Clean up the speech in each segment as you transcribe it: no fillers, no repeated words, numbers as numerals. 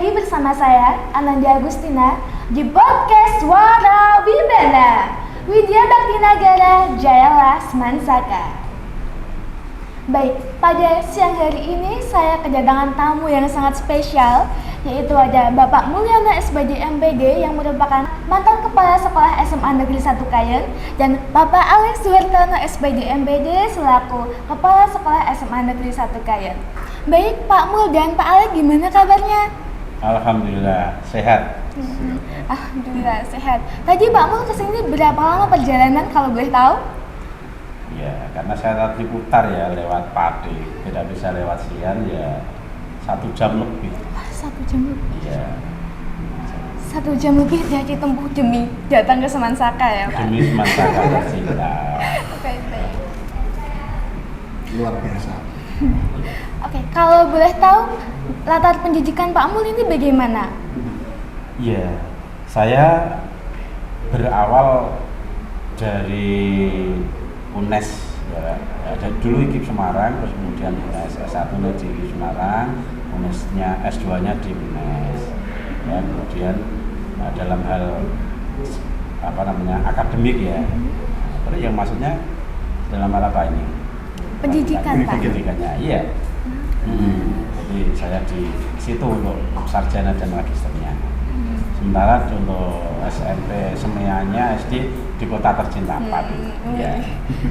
lagi bersama saya, Ananda Agustina, di podcast Suara Wibana, Widya Bakti Nagara, Jaya Mansaka. Baik, pada siang hari ini saya kedatangan tamu yang sangat spesial, yaitu ada Bapak Mulyono SBD MPD yang merupakan mantan Kepala Sekolah SMA Negeri 1 Kayen, dan Bapak Alex Suhartono SBD MPD selaku Kepala Sekolah SMA Negeri 1 Kayen. Baik, Pak Mul dan Pak Alex, gimana kabarnya? Alhamdulillah, sehat. Alhamdulillah, sehat. Tadi Pak Mul kesini berapa lama perjalanan kalau boleh tahu? Ya, karena saya tadi putar ya lewat Pati, tidak bisa lewat Sian ya 1 jam lebih. 1 jam lebih? Iya. 1 jam lebih dia ditempuh demi datang ke Semansaka ya Pak? Demi Semansaka tercinta. Oke, baik. Luar biasa. Oke, kalau boleh tahu latar pendidikan Pak Mul ini bagaimana? Iya, saya berawal dari UNES ya, ada dulu IKIP Semarang, terus kemudian UNES S1-nya di Semarang, UNES-nya S2-nya di UNES. Ya, kemudian dalam hal akademik ya. Terus yang maksudnya dalam hal apa ini? Pendidikan, Pak. Pendidikannya, iya. Jadi saya di situ untuk sarjana dan magisternya. Sementara untuk SMP semuanya SD di kota tercinta Pati. Ya,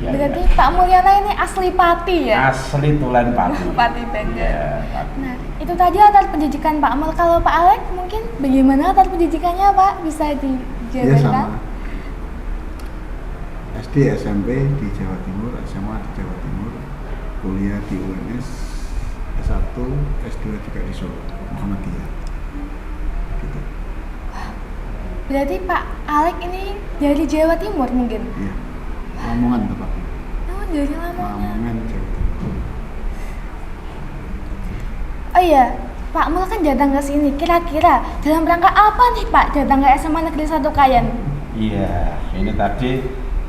berarti ya. Pak Mulyono ini asli Pati ya? Asli tulen Pati. Pati banget. Ya, Pati. Nah, itu tadi latar pendidikan Pak Mul. Kalau Pak Alex mungkin bagaimana latar pendidikannya Pak? Bisa dijabarkan? Ya sama. SD, SMP di Jawa Timur, SMA di Jawa Timur, kuliah di UNS, S1, S2 juga di Solo, Muhammadiyah. Gitu. Berarti Pak Alex ini dari Jawa Timur mungkin? Iya, Lamongan tepatnya. Oh, dari Lamongan. Lamongan, Jawa Timur. Oh iya, Pak Mul kan datang ke sini. Kira-kira dalam rangka apa nih Pak datang ke SMA Negeri 1 Kayen? Iya, ini tadi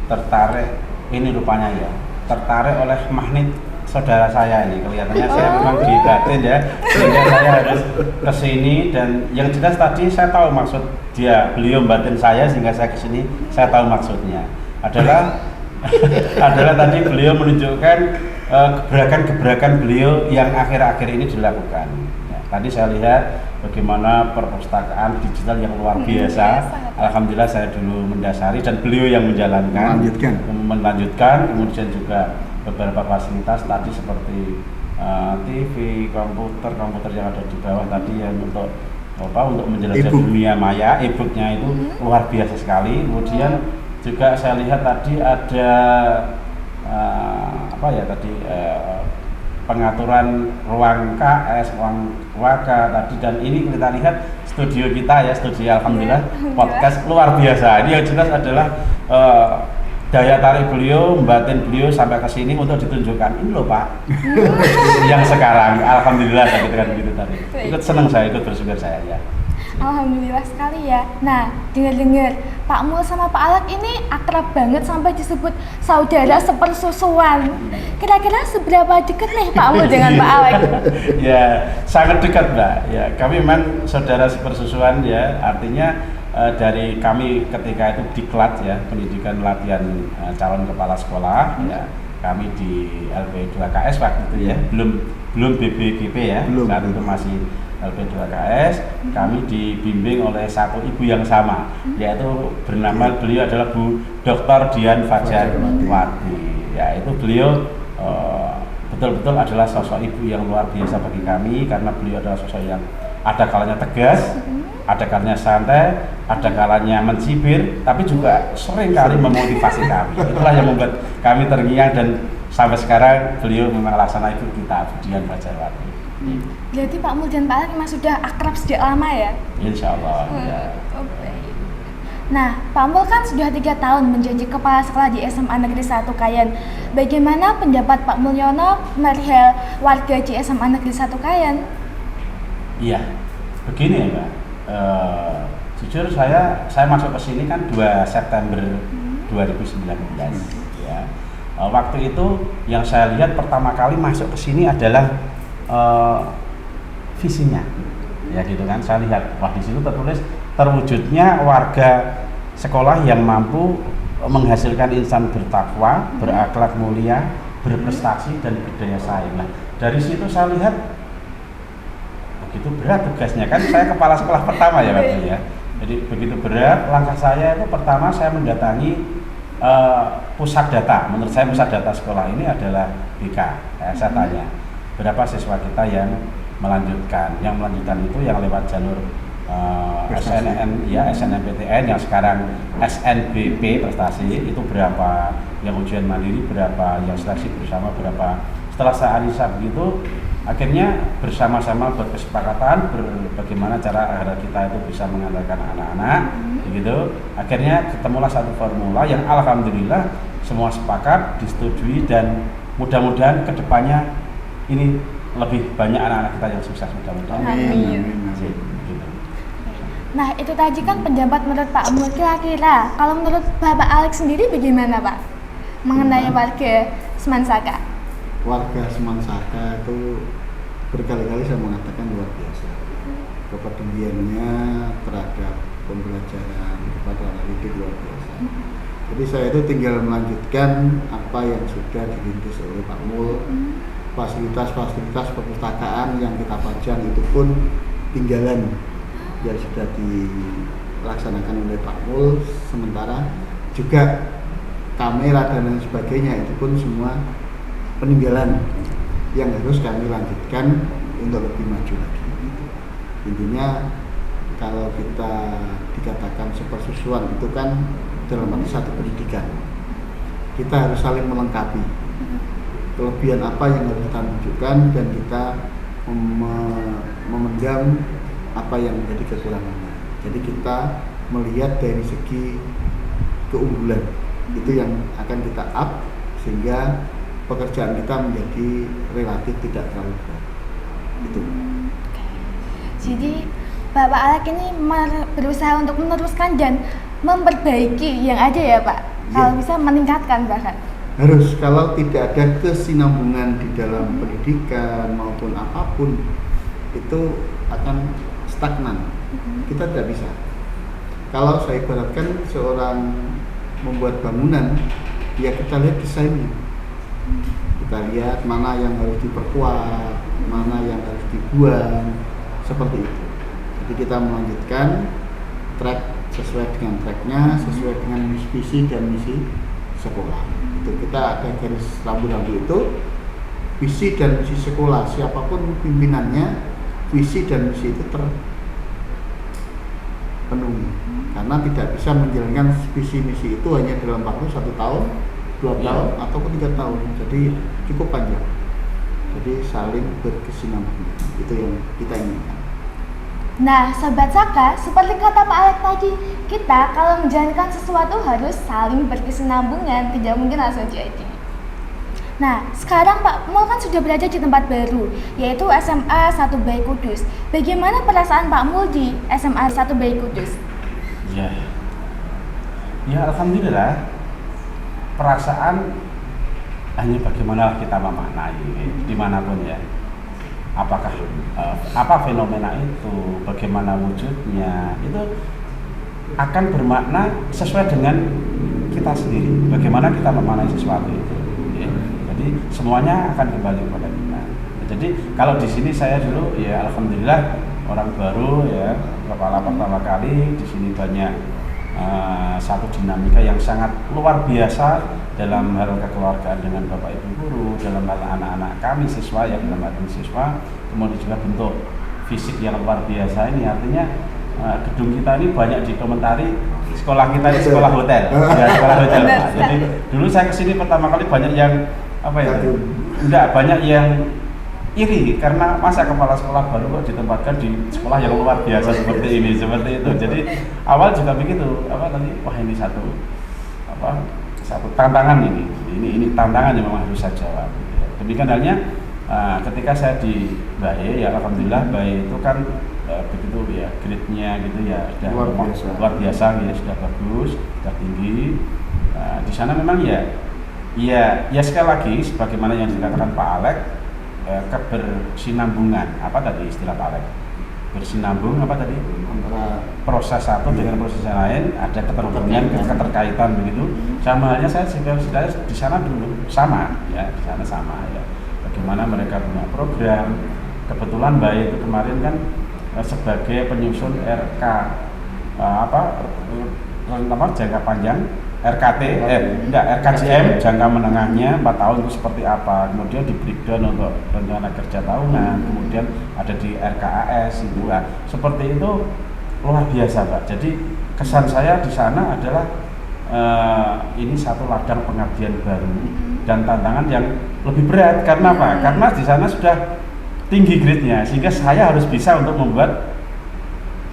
tertarik, ini rupanya ya, tertarik oleh magnet saudara saya ini. Kelihatannya saya memang dibatin ya, sehingga saya harus kesini. Dan yang jelas tadi saya tahu maksud beliau batin saya, sehingga saya kesini saya tahu maksudnya adalah tadi beliau menunjukkan gebrakan-gebrakan beliau yang akhir-akhir ini dilakukan. Ya, tadi saya lihat bagaimana perpustakaan digital yang luar biasa. Alhamdulillah saya dulu mendasari dan beliau yang menjalankan, melanjutkan, kemudian juga beberapa fasilitas tadi seperti TV, komputer yang ada di bawah tadi yang untuk menjelajah dunia maya, e-booknya itu luar biasa sekali. Kemudian juga saya lihat tadi ada pengaturan ruang KS, ruang waka tadi, dan ini kita lihat studio kita ya, alhamdulillah podcast luar biasa. Ini yang jelas adalah daya tarik beliau, batin beliau sampai ke sini untuk ditunjukkan. Ini loh Pak, yang sekarang, alhamdulillah saya katakan begitu tadi. Ikut senang saya, ikut bersyukur saya ya. Alhamdulillah sekali ya. Nah, dengar-dengar Pak Mul sama Pak Alex ini akrab banget sampai disebut saudara sepersusuan. Kira-kira seberapa dekat nih Pak Mul dengan Pak Alex? Ya, sangat dekat Mbak. Ya, kami memang saudara sepersusuan ya. Artinya dari kami ketika itu diklat ya, pendidikan latihan calon kepala sekolah ya. Kami di LP2KS waktu itu ya, belum BBGP ya, saat itu masih LP2KS. Kami dibimbing oleh satu ibu yang sama, yaitu bernama beliau adalah Bu Dr. Dian Fajarwati. Ya, itu beliau betul-betul adalah sosok ibu yang luar biasa bagi kami, karena beliau adalah sosok yang ada kalanya tegas, ada kalanya santai, ada kalanya mencibir, tapi juga sering kali memotivasi kami. Itulah yang membuat kami terngiang, dan sampai sekarang beliau memang laksana ibu kita, Dian Fajarwati. Jadi Pak Mul dan Pak Alex memang sudah akrab sejak lama ya? Insya Allah. Ya. Nah, Pak Mul kan sudah 3 tahun menjadi kepala sekolah di SMA Negeri 1 Kayen. Bagaimana pendapat Pak Mulyono perihal warga di SMA Negeri 1 Kayen? Iya, begini ya Mbak. Jujur saya masuk ke sini kan 2 September 2019 ya. Waktu itu yang saya lihat pertama kali masuk ke sini adalah visinya. Ya gitu kan, saya lihat wah di situ tertulis terwujudnya warga sekolah yang mampu menghasilkan insan bertakwa, berakhlak mulia, berprestasi dan berdaya saing. Nah, dari situ saya lihat begitu berat tugasnya kan, saya kepala sekolah pertama ya Pak ya. Jadi begitu berat langkah saya itu, pertama saya mendatangi pusat data. Menurut saya pusat data sekolah ini adalah BK. Saya tanya berapa siswa kita yang melanjutkan. Yang melanjutkan itu yang lewat jalur SNN ya, SNMPTN, yang sekarang SNBP prestasi itu berapa, yang ujian mandiri berapa, yang seleksi bersama berapa. Setelah saya analisa begitu, akhirnya bersama-sama berkesepakatan bagaimana cara agar kita itu bisa mengandalkan anak-anak, begitu. Akhirnya ketemulah satu formula yang alhamdulillah semua sepakat, disetujui, dan mudah-mudahan kedepannya ini lebih banyak anak-anak kita yang sukses, mudah-mudahan. Amin. Gitu. Nah, itu tadi kan pendapat menurut Pak Mul. Kira-kira kalau menurut Bapak Alex sendiri bagaimana Pak mengenai warga Semansaka? Warga Semansaka itu berkali-kali saya mengatakan luar biasa. Kepeduliannya terhadap pembelajaran kepada anak didik luar biasa. Jadi saya itu tinggal melanjutkan apa yang sudah dirintis oleh Pak Mul. Fasilitas-fasilitas perpustakaan yang kita pajang itu pun tinggalan yang sudah dilaksanakan oleh Pak Mul. Sementara juga kamera dan lain sebagainya itu pun semua peninggalan yang harus kami lanjutkan untuk lebih maju lagi. Intinya kalau kita dikatakan sepersusuan itu kan dalam arti satu pendidikan, kita harus saling melengkapi. Kelebihan apa yang harus kita tunjukkan dan kita memendam apa yang menjadi kekurangannya. Jadi kita melihat dari segi keunggulan itu yang akan kita up sehingga pekerjaan kita menjadi relatif tidak terlalu berat. Itu. Jadi Bapak Alex ini berusaha untuk meneruskan dan memperbaiki yang ada ya Pak. Kalau bisa meningkatkan bahkan. Harus, kalau tidak ada kesinambungan di dalam pendidikan maupun apapun itu akan stagnan. Kita tidak bisa. Kalau saya ibaratkan seorang membuat bangunan, ya kita lihat desainnya. Kita lihat mana yang harus diperkuat, mana yang harus dibuang, seperti itu. Jadi kita melanjutkan track sesuai dengan tracknya, sesuai dengan visi dan misi sekolah. Itu kita ada garis rambu-rambu itu, visi dan misi sekolah, siapapun pimpinannya, visi dan misi itu terpenuhi. Karena tidak bisa menjalankan visi misi itu hanya dalam waktu 1 tahun, 2 tahun, ataupun 3 tahun. Jadi cukup panjang. Jadi saling berkesinambungan, itu yang kita inginkan. Nah, Sobat Saka, seperti kata Pak Alex tadi, kita kalau menjalankan sesuatu harus saling berkesinambungan, tidak mungkin langsung jadi. Nah, sekarang Pak Mul kan sudah berada di tempat baru, yaitu SMA 1 Bayi Kudus. Bagaimana perasaan Pak Mul di SMA 1 Bayi Kudus? Ya alhamdulillah, perasaan hanya bagaimana kita memaknai dimanapun ya. Apakah apa fenomena itu, bagaimana wujudnya, itu akan bermakna sesuai dengan kita sendiri. Bagaimana kita memaknai sesuatu itu. Ya. Jadi semuanya akan kembali kepada kita. Jadi kalau di sini saya dulu ya alhamdulillah orang baru ya, kepala pertama kali di sini banyak satu dinamika yang sangat luar biasa dalam hal kekeluargaan dengan Bapak Ibu guru, dalam hal anak-anak kami siswa yang dalam arti siswa, kemudian juga bentuk fisik yang luar biasa ini artinya gedung kita ini banyak dikomentari sekolah kita ini sekolah hotel, ya sekolah hotel Pak. Jadi dulu saya kesini pertama kali banyak yang apa ya, enggak banyak yang iri karena masa kepala sekolah baru kok ditempatkan di sekolah yang luar biasa seperti ini, seperti itu. Jadi awal juga begitu, wah ini satu tantangan ini tantangan yang memang harus saya jawab. Demikian halnya ketika saya di BAE ya alhamdulillah BAE itu kan begitu ya grade-nya gitu ya sudah luar biasa ya, sudah bagus, sudah tinggi. Di sana memang ya sekali lagi sebagaimana yang dikatakan Pak Alex, kebersinambungan, apa tadi istilah Pak Alex? bersinambung apa tadi? Antara Proses satu dengan proses yang lain, ada keterhubungan, keterkaitan begitu. Sama halnya saya di sana dulu sama ya, di sana sama ya. Bagaimana mereka punya program. Kebetulan Mbak itu kemarin kan sebagai penyusun RK jangka panjang RKJM jangka menengahnya 4 tahun itu seperti apa, kemudian di breakdown untuk rencana kerja tahunan, kemudian ada di RKAS itu lah. Seperti itu luar biasa Pak. Jadi kesan saya di sana adalah ini satu ladang pengabdian baru dan tantangan yang lebih berat. Karena apa? Karena di sana sudah tinggi grade-nya, sehingga saya harus bisa untuk membuat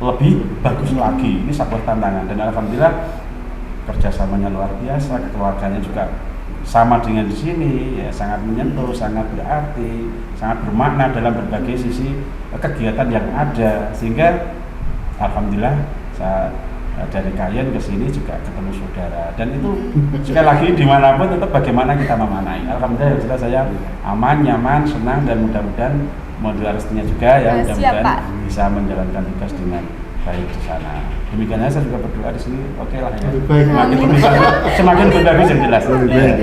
lebih bagus lagi. Ini sebuah tantangan dan alhamdulillah kerjasamanya luar biasa, keluarganya juga sama dengan di sini, ya sangat menyentuh, sangat berarti, sangat bermakna dalam berbagai sisi kegiatan yang ada, sehingga alhamdulillah saya dari Kayen ke sini juga ketemu saudara, dan itu sekali lagi dimanapun tetap bagaimana kita memanai. Alhamdulillah jelas saya aman, nyaman, senang, dan mudah-mudahan mohon restunya juga ya, mudah-mudahan bisa menjalankan tugas dengan baik di sana. Demikian saya juga berdoa di sini, oke lah ya. Semakin bagus yang jelas.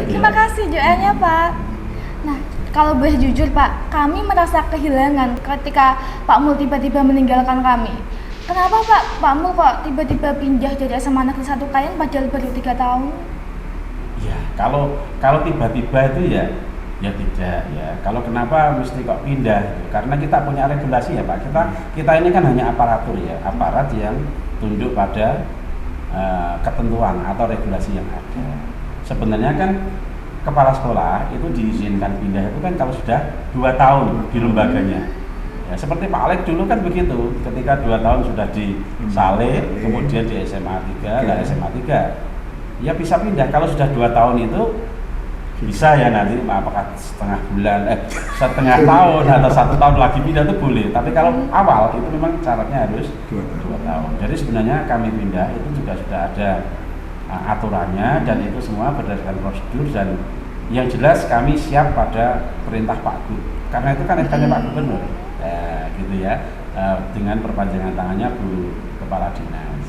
Terima kasih doanya Pak. Nah, kalau boleh jujur Pak, kami merasa kehilangan ketika Pak Mul tiba-tiba meninggalkan kami. Kenapa Pak Mul kok tiba-tiba pindah dari SMA Negeri 1 Kayen padahal baru 3 tahun? Ya, kalau tiba-tiba itu ya tidak ya. Kalau kenapa mesti kok pindah? Karena kita punya regulasi ya Pak. Kita ini kan hanya aparatur ya, aparat yang tunduk pada ketentuan atau regulasi yang ada. Sebenarnya kan kepala sekolah itu diizinkan pindah itu kan kalau sudah 2 tahun di lembaganya. Ya, seperti Pak Alek dulu kan begitu, ketika 2 tahun sudah di Saleh, kemudian di SMA 3, lah SMA 3 ya bisa pindah. Kalau sudah 2 tahun itu bisa ya nanti apakah setengah tahun atau 1 tahun lagi pindah itu boleh, tapi kalau awal itu memang syaratnya harus 2 tahun. Jadi sebenarnya kami pindah itu juga sudah ada aturannya, dan itu semua berdasarkan prosedur, dan yang jelas kami siap pada perintah Pak Gub, karena itu kan SK-nya Pak Gubernur gitu ya, dengan perpanjangan tangannya Bu Kepala Dinas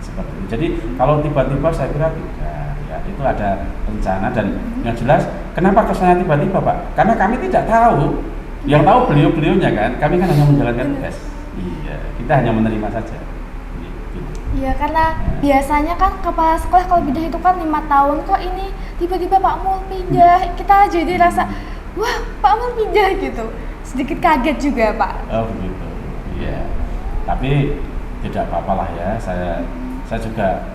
seperti itu. Jadi kalau tiba-tiba saya kira tidak ya, itu ada rencana, dan yang jelas kenapa kesannya tiba-tiba Pak, karena kami tidak tahu, yang tahu beliau-beliaunya kan, kami kan hanya menjalankan tugas. Iya, kita hanya menerima saja. Iya, karena biasanya kan kepala sekolah kalau pindah itu kan 5 tahun, kok ini tiba-tiba Pak Mul pindah, kita jadi rasa wah Pak Mul pindah gitu, sedikit kaget juga Pak. Oh begitu, iya. Tapi tidak apa-apa lah ya, saya juga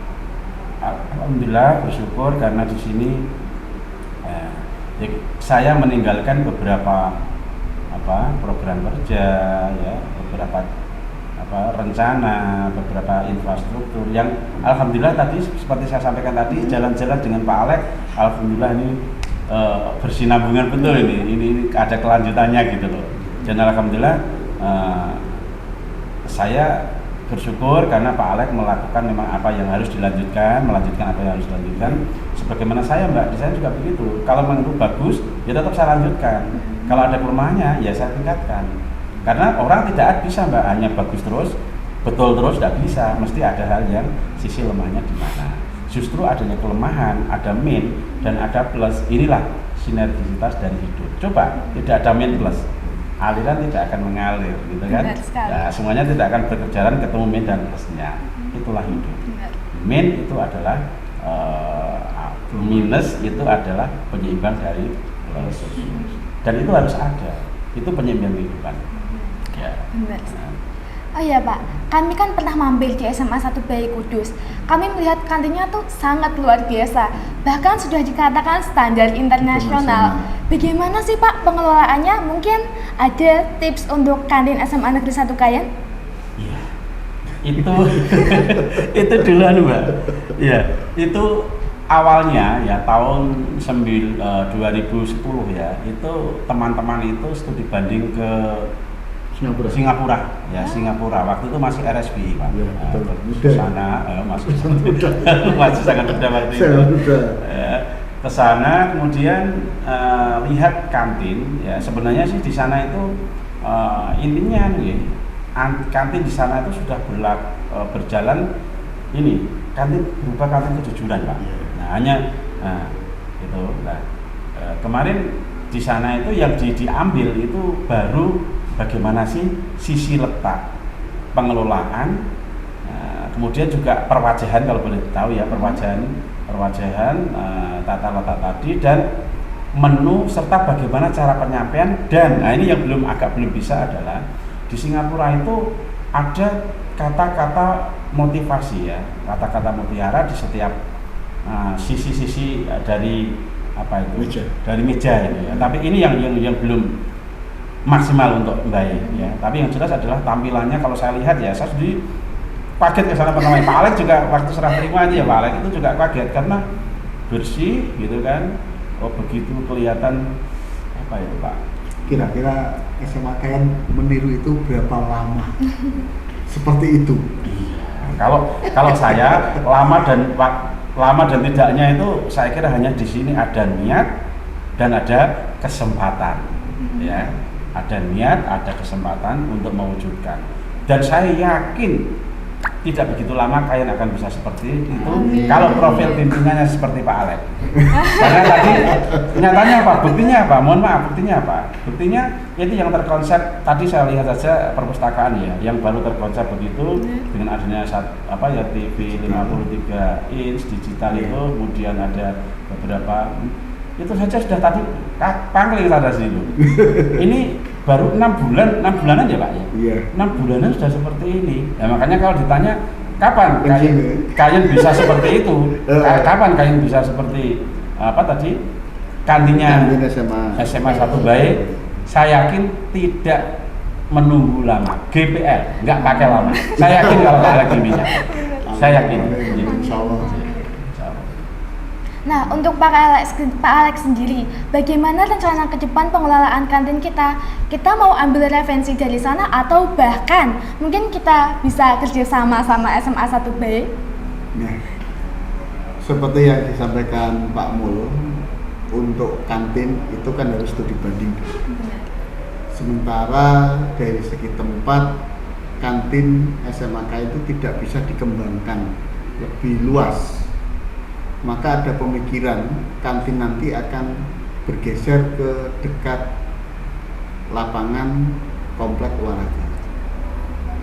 alhamdulillah bersyukur karena di sini saya meninggalkan beberapa program kerja ya, beberapa rencana, beberapa infrastruktur yang alhamdulillah tadi seperti saya sampaikan tadi, jalan-jalan dengan Pak Alek, alhamdulillah ini bersinambungan betul, ini ada kelanjutannya gitu loh. Dan alhamdulillah saya bersyukur karena Pak Alek melakukan memang apa yang harus dilanjutkan, melanjutkan apa yang harus dilanjutkan. Sebagaimana saya Mbak, di saya juga begitu. Kalau menurut bagus, ya tetap saya lanjutkan. Kalau ada kelemahannya, ya saya tingkatkan. Karena orang tidak bisa Mbak hanya bagus terus, betul terus, tidak bisa. Mesti ada hal yang sisi lemahnya di mana. Justru adanya kelemahan, ada min dan ada plus. Inilah sinergisitas dari hidup. Coba tidak ada min plus, aliran tidak akan mengalir, gitu kan? Nah, semuanya tidak akan berjalan ketemu min dan plusnya. Itulah hidup. Min itu adalah minus, itu adalah penyeimbang dari plus. Dan itu harus ada. Itu penyeimbang kehidupan. Ya. Oh iya Pak, kami kan pernah mampir di SMA 1 Bayi Kudus. Kami melihat kantinnya tuh sangat luar biasa, bahkan sudah dikatakan standar internasional. Bagaimana sih Pak pengelolaannya? Mungkin ada tips untuk kantin SMA Negeri 1 Kayen? Iya, itu duluan Mbak. Iya, itu awalnya ya tahun 2010 ya, itu teman-teman itu studi banding ke Singapura. Waktu itu masih RSBI Pak. Ya, ke sana masih sangat muda waktu itu. Ke sana kemudian lihat kantin ya, sebenarnya sih di sana itu intinya nih kantin di sana itu sudah berjalan ini kantin berubah kantin kejujuran Pak. Nah hanya itu. Nah, kemarin di sana itu yang diambil itu baru bagaimana sih sisi letak pengelolaan, kemudian juga perwajahan kalau boleh tahu ya perwajahan tata letak tadi dan menu serta bagaimana cara penyampaian dan ini yang agak belum bisa adalah di Singapura itu ada kata-kata motivasi ya, kata-kata mutiara di setiap sisi-sisi dari apa itu meja. Dari meja ini ya. Tapi ini yang belum maksimal untuk baik ya. Tapi yang jelas adalah tampilannya kalau saya lihat ya saya sendiri kaget ke sana pertama. Pak Alex juga waktu serah terima aja ya Pak Alex itu juga kaget karena bersih gitu kan. Oh begitu kelihatan apa itu Pak? Kira-kira SMA Kayen meniru itu berapa lama? Seperti itu. Kalau saya lama dan tidaknya itu saya kira hanya di sini ada niat dan ada kesempatan ya. Ada niat, ada kesempatan untuk mewujudkan. Dan saya yakin tidak begitu lama Kayen akan bisa seperti itu. Amin. Kalau profil pimpinannya seperti Pak Alex. Karena tadi nyatanya apa? Buktinya apa? Mohon maaf, buktinya apa? Buktinya itu yang terkonsep tadi saya lihat saja perpustakaan ya, yang baru terkonsep begitu dengan adanya TV 53 inch digital itu, kemudian ada beberapa itu saja sudah tadi pangling sana situ. Ini baru 6 bulanan ya Pak ya? Iya. 6 bulanan sudah seperti ini. Ya makanya kalau ditanya kapan Kayen bisa seperti itu? Kapan Kayen bisa seperti apa tadi? Kantinnya SMA 1 baik. Saya yakin tidak menunggu lama. GPL nggak pakai lama. Saya yakin kalau ada kimia. Saya yakin. Insyaallah. Nah, untuk Pak Alex sendiri, bagaimana rencana ke depan pengelolaan kantin kita? Kita mau ambil referensi dari sana atau bahkan mungkin kita bisa kerjasama sama SMA 1B? Nah, seperti yang disampaikan Pak Mul, untuk kantin itu kan harus studi banding. Sementara dari segi tempat, kantin SMA Kayen itu tidak bisa dikembangkan lebih luas. Maka ada pemikiran kantin nanti akan bergeser ke dekat lapangan komplek olahraga.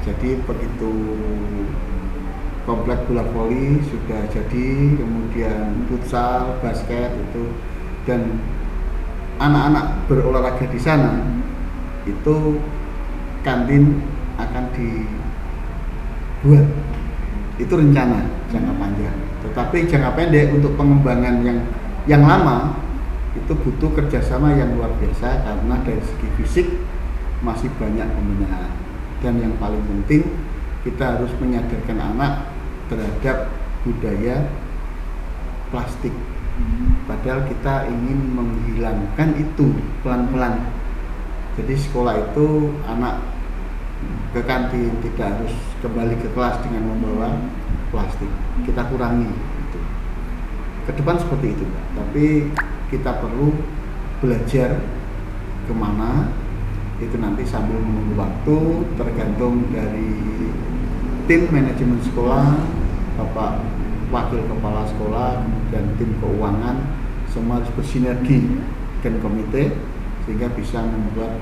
Jadi begitu komplek bola voli sudah jadi, kemudian futsal, basket itu, dan anak-anak berolahraga di sana, itu kantin akan dibuat. Itu rencana jangka panjang. Tetapi jangka pendek untuk pengembangan yang lama itu butuh kerjasama yang luar biasa karena dari segi fisik masih banyak pembinaan. Dan yang paling penting kita harus menyadarkan anak terhadap budaya plastik. Padahal kita ingin menghilangkan itu pelan-pelan. Jadi sekolah itu anak ke kantin tidak harus kembali ke kelas dengan membawa plastik, kita kurangi itu. Ke depan seperti itu, tapi kita perlu belajar kemana itu nanti sambil menunggu waktu, tergantung dari tim manajemen sekolah, Bapak Wakil Kepala Sekolah, kemudian tim keuangan, semua harus bersinergi dengan komite sehingga bisa membuat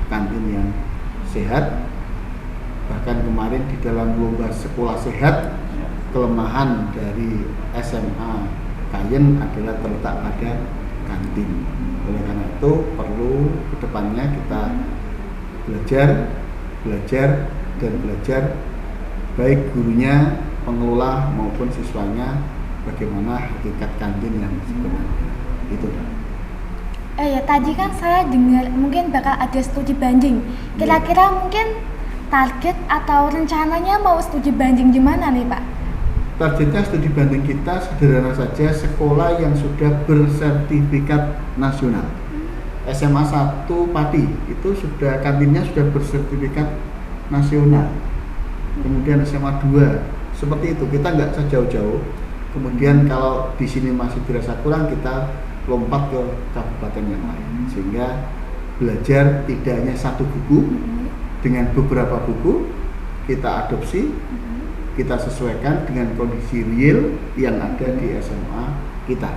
kantin yang sehat. Bahkan kemarin di dalam lomba sekolah sehat, kelemahan dari SMA Kayen adalah terletak pada kantin. Oleh karena itu perlu kedepannya kita belajar baik gurunya, pengelola maupun siswanya bagaimana hakikat kantin yang sebenarnya. Itu. Ya tadi kan saya dengar mungkin bakal ada studi banding. Kira-kira mungkin target atau rencananya mau studi banding di mana nih Pak? Targetnya studi banding kita sederhana saja, sekolah yang sudah bersertifikat nasional. SMA 1 Pati itu sudah kantinnya sudah bersertifikat nasional. Kemudian SMA 2 seperti itu, kita nggak sejauh-jauh. Kemudian kalau di sini masih dirasa kurang, kita lompat ke kabupaten yang lain. Sehingga belajar tidak hanya satu buku, dengan beberapa buku kita adopsi, kita sesuaikan dengan kondisi real yang ada di SMA kita.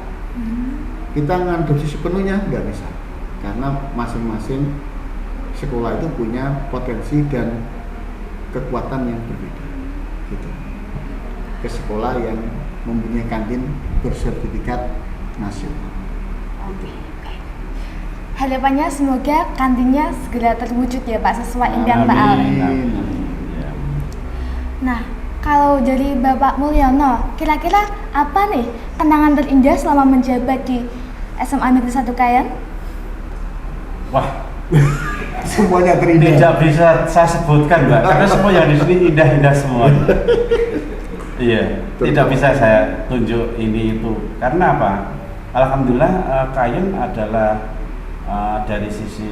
Kita ngadopsi sepenuhnya nggak bisa, karena masing-masing sekolah itu punya potensi dan kekuatan yang berbeda. Gitu. Ke sekolah yang mempunyai kantin bersertifikat nasional. Oke. Harapannya semoga kantinnya segera terwujud ya Pak, sesuai impian Pak Alek. Ya. Nah, kalau dari Bapak Mulyono, kira-kira apa nih kenangan terindah selama menjabat di SMA Negeri 1 Kayen? Wah, Semuanya terindah. tidak bisa saya sebutkan Mbak, karena semua yang di sini indah-indah semua. Iya, tidak bisa saya tunjuk ini itu. Karena apa? Alhamdulillah Kayen adalah dari sisi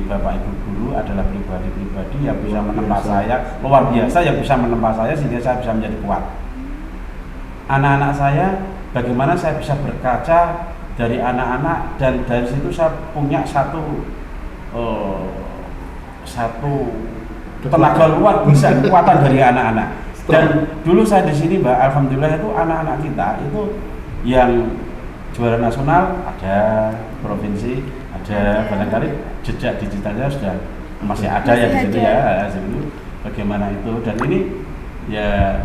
Bapak Ibu guru adalah pribadi-pribadi yang bisa menempa saya luar biasa, yang bisa menempa saya sehingga saya bisa menjadi kuat. Anak-anak saya, bagaimana saya bisa berkaca dari anak-anak, dan dari situ saya punya satu tenaga luar biasa, kekuatan dari anak-anak. Dan dulu saya di sini Mbak, alhamdulillah itu anak-anak kita itu yang juara nasional ada, provinsi ada, barangkali jejak digitalnya sudah masih ada ya di situ ya, itu bagaimana itu. Dan ini ya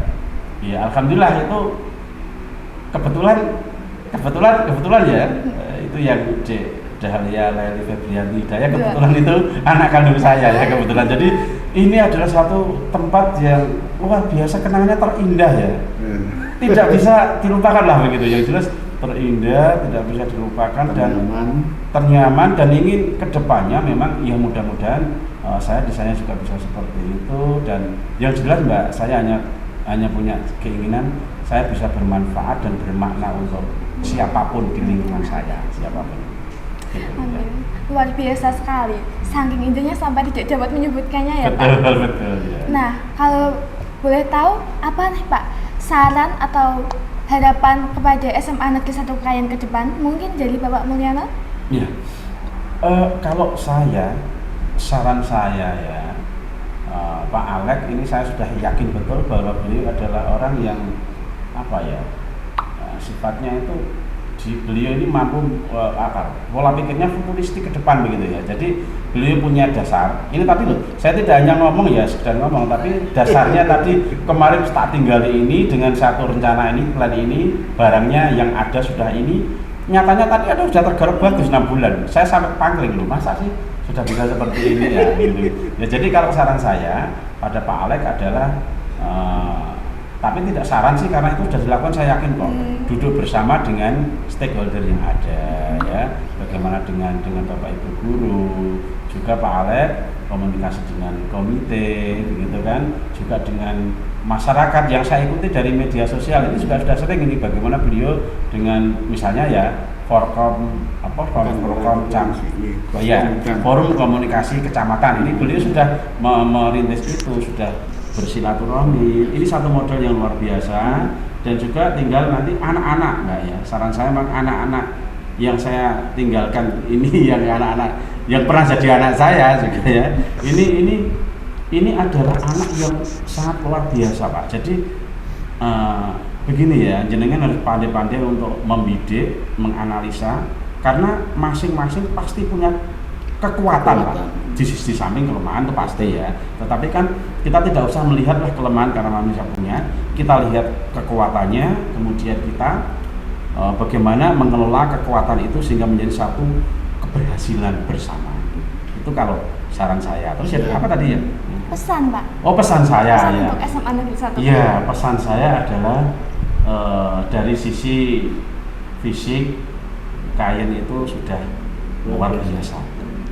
alhamdulillah itu kebetulan ya, itu yang Dahlia Laili Febrianti Hidayah kebetulan itu anak kandung saya ya kebetulan. Jadi ini adalah satu tempat yang luar biasa, kenangannya terindah ya, tidak bisa dilupakan lah begitu. Yang jelas terindah, tidak bisa dilupakan, dan ternyaman, dan ingin kedepannya memang ya mudah-mudahan saya di sana juga bisa seperti itu. Dan yang jelas Mbak, saya hanya punya keinginan saya bisa bermanfaat dan bermakna untuk siapapun di lingkungan saya, siapapun. Amin. Luar biasa sekali, saking indahnya sampai tidak dapat menyebutkannya ya Pak. Betul ya. Nah, kalau boleh tahu apa nih Pak saran atau harapan kepada SMA Negeri 1 Kayen ke depan, mungkin dari Bapak Mulyono? Iya. Kalau saran saya ya, Pak Alek ini saya sudah yakin betul bahwa beliau adalah orang yang sifatnya itu beliau ini mampu pola pikirnya futuristik ke depan begitu ya. Jadi beliau punya dasar. Ini tadi loh, saya tidak hanya ngomong ya sekedar ngomong, tapi dasarnya tadi kemarin tak tinggal ini dengan satu rencana ini, plan ini, barangnya yang ada sudah ini. Nyatanya tadi sudah tergarap bagus 6 bulan. Saya sampai pangling loh, masa sih sudah bisa seperti ini ya gitu. Ya jadi kalau saran saya pada Pak Alek adalah tapi tidak saran sih, karena itu sudah dilakukan, saya yakin kok. Duduk bersama dengan stakeholder yang ada ya, bagaimana dengan Bapak Ibu guru, juga Pak Alek komunikasi dengan komite begitu kan, juga dengan masyarakat yang saya ikuti dari media sosial ini sudah sering ini, bagaimana beliau dengan misalnya ya forum komunikasi kecamatan ini, beliau sudah merintis itu, sudah bersilaturahmi. Ini satu model yang luar biasa. Dan juga tinggal nanti anak-anak Mbak ya, saran saya memang anak-anak yang saya tinggalkan ini yang anak-anak yang pernah jadi anak saya juga ya, ini adalah anak yang sangat luar biasa Pak. Jadi begini ya, jenengan harus pandai-pandai untuk membidik, menganalisa, karena masing-masing pasti punya kekuatan Pak. Di samping kelemahan itu pasti ya, tetapi kan kita tidak usah melihatlah kelemahan karena manusia punya, kita lihat kekuatannya, kemudian kita bagaimana mengelola kekuatan itu sehingga menjadi satu keberhasilan bersama. Itu kalau saran saya. Terus ya apa tadi ya? Pesan Pak. Oh, pesan saya pesan ya. Untuk SMA Negeri 1. Iya, pesan saya adalah dari sisi fisik Kayen itu sudah luar biasa.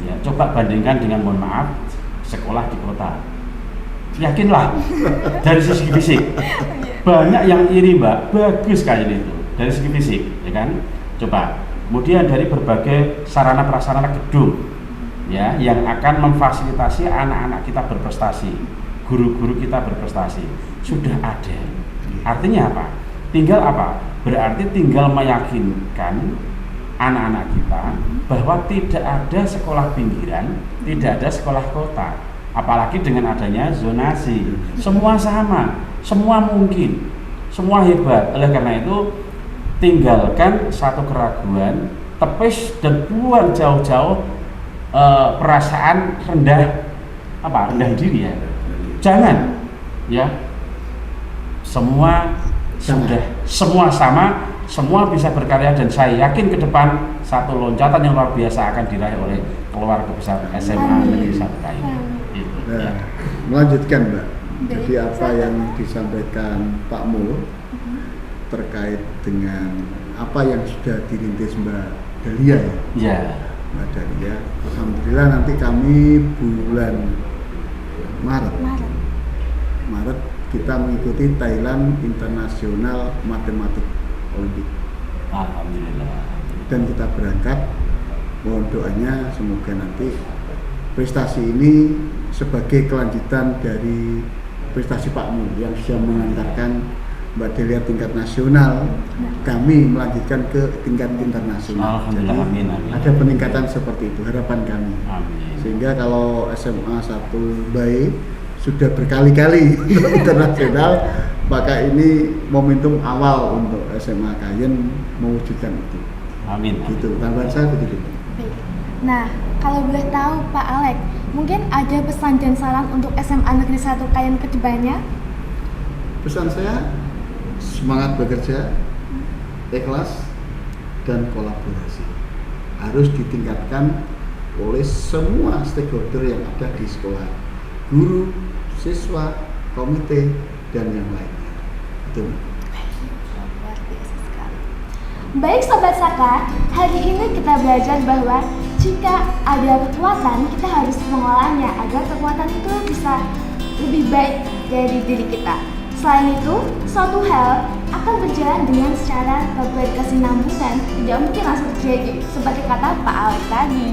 Ya, coba bandingkan dengan, mohon maaf, sekolah di kota. Yakinlah dari sisi fisik banyak yang iri Mbak, bagus Kayen itu dari segi fisik, ya kan? Coba. Kemudian dari berbagai sarana prasarana gedung, ya, yang akan memfasilitasi anak-anak kita berprestasi, guru-guru kita berprestasi, sudah ada. Artinya apa? Tinggal apa? Berarti tinggal meyakinkan anak-anak kita bahwa tidak ada sekolah pinggiran, tidak ada sekolah kota. Apalagi dengan adanya zonasi, semua sama, semua mungkin, semua hebat. Oleh karena itu, tinggalkan satu keraguan, tepis dan buang jauh-jauh perasaan rendah diri ya. Jangan ya. Semua semua sama, semua bisa berkarya, dan saya yakin ke depan satu loncatan yang luar biasa akan diraih oleh keluarga besar SMA Negeri 1 Kayen. Itu, ya. Melanjutkan Mbak. Baik, Jadi apa silakan. yang disampaikan Pak Mul terkait dengan apa yang sudah dirintis Mbak Dahlia ya. Ya. Mbak Dahlia, alhamdulillah nanti kami bulan Maret kita mengikuti Thailand International Matematik Olimpik. Alhamdulillah. Dan kita berangkat, mohon doanya semoga nanti prestasi ini sebagai kelanjutan dari prestasi Pak Mul yang sudah mengantarkan Mbak Dahlia tingkat nasional, kami melanjutkan ke tingkat internasional. Alhamdulillah, Jadi amin, amin. ada peningkatan seperti itu, harapan kami. Amin. Sehingga kalau SMA 1 baik sudah berkali-kali untuk internasional, maka ini momentum awal untuk SMA Kayen mewujudkan itu. Amin. Gitu, tambahan saya begitu. Baik. Nah, kalau boleh tahu Pak Alek, mungkin ada pesan dan saran untuk SMA Negeri 1 Kayen ke depannya? Pesan saya, semangat bekerja, ikhlas, dan kolaborasi harus ditingkatkan oleh semua stakeholder yang ada di sekolah, guru, siswa, komite, dan yang lainnya. Itu. Luar biasa sekali. Baik Sobat Saka, hari ini kita belajar bahwa jika ada kekuatan, kita harus mengolahnya agar kekuatan itu bisa lebih baik dari diri kita. Selain itu, suatu hal akan berjalan dengan secara berkesinambungan, tidak mungkin langsung terjadi, seperti kata Pak Alek tadi.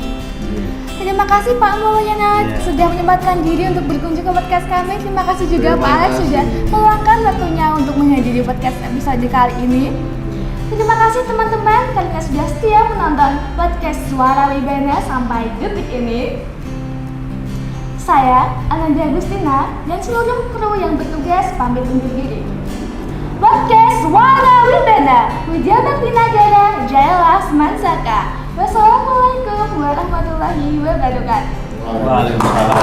Terima kasih Pak Mulyana sudah menyempatkan diri untuk berkunjung ke podcast kami. Terima kasih juga Terima Pak Alek kasih. sudah meluangkan waktunya untuk menghadiri podcast episode kali ini. Terima kasih teman-teman karena sudah setia menonton podcast Suara Wibena sampai detik ini. Saya, Ananda Agustina, dan seluruh kru yang bertugas pamit undur diri. Podcast Suara Wibena, Widya Bakti Nagara, Jaya Lasman Saka. Wassalamualaikum warahmatullahi wabarakatuh. Waalaikumsalam.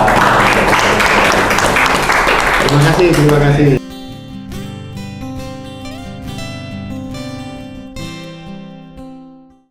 Terima kasih.